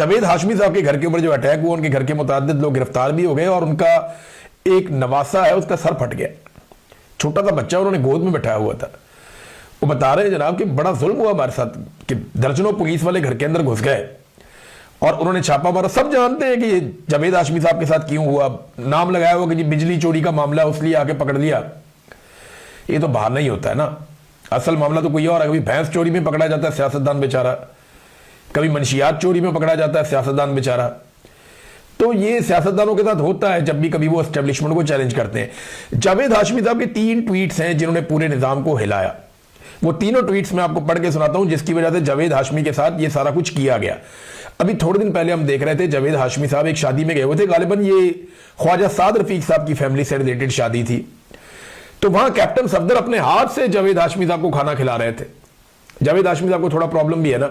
जावेद हाशमी साहब के घर के ऊपर जो अटैक हुआ, उनके घर के मुतअद्दिद लोग गिरफ्तार भी हो गए और उनका एक नवासा है उसका सर फट गया। छोटा सा बच्चा उन्होंने गोद में बैठाया हुआ था। वो बता रहे हैं जनाब कि बड़ा जुल्म हुआ हमारे साथ कि दर्जनों पुलिस वाले घर के अंदर घुस गए और उन्होंने छापा मारा। सब जानते हैं कि ये जावेद हाशमी साहब के साथ क्यों हुआ, नाम लगाया हुआ कि जी बिजली चोरी का मामला है उसलिए आके पकड़ लिया। ये तो बाहर नहीं होता है ना, असल मामला तो कोई और है। कभी भैंस चोरी में पकड़ा जाता है सियासतदान बेचारा, कभी मंशियात चोरी में पकड़ा जाता है सियासतदान बेचारा। तो ये सियासतदानों के साथ होता है जब भी कभी वो एस्टेब्लिशमेंट को चैलेंज करते हैं। जावेद हाशमी साहब के 3 ट्वीट्स हैं जिन्होंने पूरे निजाम को हिलाया। वो तीनों ट्वीट्स मैं आपको पढ़ के सुनाता हूं जिसकी वजह से जावेद हाशमी के साथ ये सारा कुछ किया गया। अभी थोड़े दिन पहले हम देख रहे थे जावेद हाशमी साहब एक शादी में गए हुए थे, गालिबन ये ख्वाजा साद रफीक साहब की फैमिली से रिलेटेड शादी थी। तो वहां कैप्टन सफदर अपने हाथ से जावेद हाशमी साहब को खाना खिला रहे थे। जावेद हाशमी साहब को थोड़ा प्रॉब्लम भी है ना,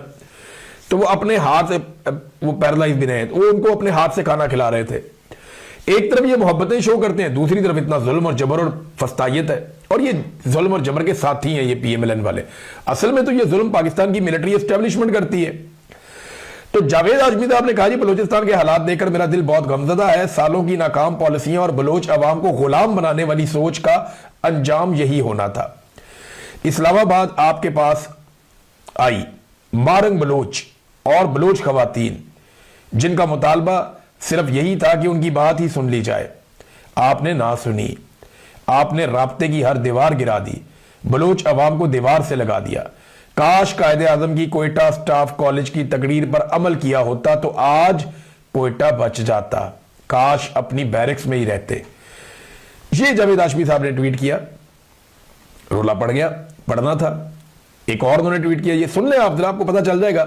तो वो अपने हाथ से, वो पैरालाइज भी नहीं है, वो उनको अपने हाथ से खाना खिला रहे थे। एक तरफ ये मोहब्बतें शो करते हैं, दूसरी तरफ इतना जुल्म और जबर और फस्तायत है। और ये जुल्म और जबर के साथी हैं ये पीएमएलएन वाले। असल में तो ये जुल्म पाकिस्तान की मिलिट्री एस्टेब्लिशमेंट करती है। तो जावेद हाशमी साहब ने कहा जी बलूचिस्तान के हालात देखकर मेरा दिल बहुत गमजदा है। सालों की नाकाम पॉलिसियां और बलोच अवाम को गुलाम बनाने वाली सोच का अंजाम यही होना था। इस्लामाबाद आपके पास आई मारंग बलोच और बलोच खवातीन जिनका मुतालबा सिर्फ यही था कि उनकी बात ही सुन ली जाए। आपने ना सुनी, आपने राब्ते की हर दीवार गिरा दी, बलोच अवाम को दीवार से लगा दिया। काश कायदे आजम की कोयटा स्टाफ कॉलेज की तकरीर पर अमल किया होता तो आज कोयटा बच जाता, काश अपनी बैरक्स में ही रहते। ये जावेद हाशमी साहब ने ट्वीट किया, रोला पड़ गया, पढ़ना था। एक और उन्होंने ट्वीट किया, ये सुन लें आप जरा, आपको पता चल जाएगा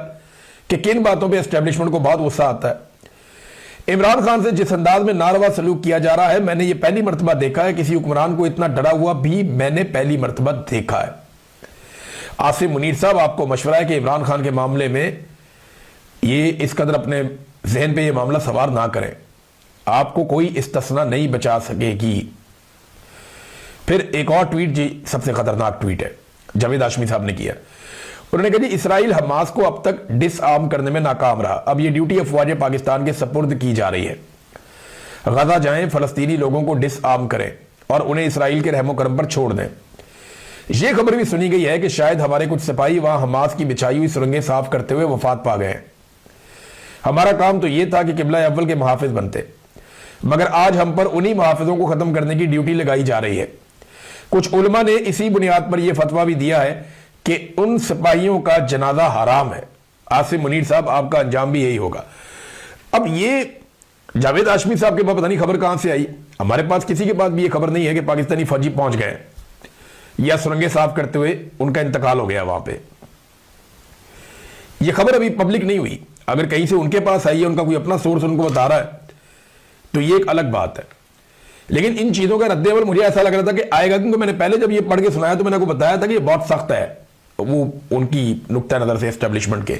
कि किन बातों पे एस्टेब्लिशमेंट को बहुत गुस्सा आता है। इमरान खान से जिस अंदाज में नारवा सलूक किया जा रहा है, मैंने ये पहली मर्तबा देखा है। किसी हुक्मरान को इतना डरा हुआ भी मैंने पहली मर्तबा देखा है। आसिम मुनीर साहब, आपको मशवरा है कि इमरान खान के मामले में ये इस कदर अपने जहन पे ये मामला सवार ना करें, आपको कोई इस्तिस्ना नहीं बचा सकेगी। फिर एक और ट्वीट जी सबसे खतरनाक ट्वीट है जावेद हाशमी साहब ने किया। उन्होंने कहा जी इसराइल हमास को अब तक डिसआर्म करने में नाकाम रहा, अब ये ड्यूटी अफवाज पाकिस्तान के सपुर्द की जा रही है। गजा जाएं, फलस्तीनी लोगों को डिसआर्म करें और उन्हें इसराइल के रहमो करम पर छोड़ दें। यह खबर भी सुनी गई है कि शायद हमारे कुछ सिपाही वहां हमास की बिछाई हुई सुरंगें साफ करते हुए वफात पा गए। हमारा काम तो यह था कि किबला अव्वल के मुहाफिज बनते, मगर आज हम पर उन्हीं मुहाफिजों को खत्म करने की ड्यूटी लगाई जा रही है। कुछ उलमा ने इसी बुनियाद पर यह फतवा भी दिया है कि उन सिपाहियों का जनाजा हराम है। आसिम मुनीर साहब, आपका अंजाम भी यही होगा। अब ये जावेद हाशमी साहब के पास पता नहीं खबर कहां से आई, हमारे पास किसी के पास भी ये खबर नहीं है कि पाकिस्तानी फौजी पहुंच गए या सुरंगें साफ करते हुए उनका इंतकाल हो गया वहां पे। ये खबर अभी पब्लिक नहीं हुई। अगर कहीं से उनके पास आई है, उनका कोई अपना सोर्स उनको बता रहा है, तो ये एक अलग बात है। लेकिन इन चीजों का रद्देअमल मुझे ऐसा लग रहा था कि आएगा, क्योंकि मैंने पहले जब ये पढ़ के सुनाया तो मैंने आपको बताया था कि ये बहुत सख्त है वो उनकी नुक्ता नजर से एस्टेब्लिशमेंट के।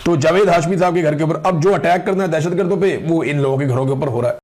तो जावेद हाशमी साहब के घर के ऊपर अब जो अटैक करना है दहशतगर्दों पे, वो इन लोगों के घरों के ऊपर हो रहा है।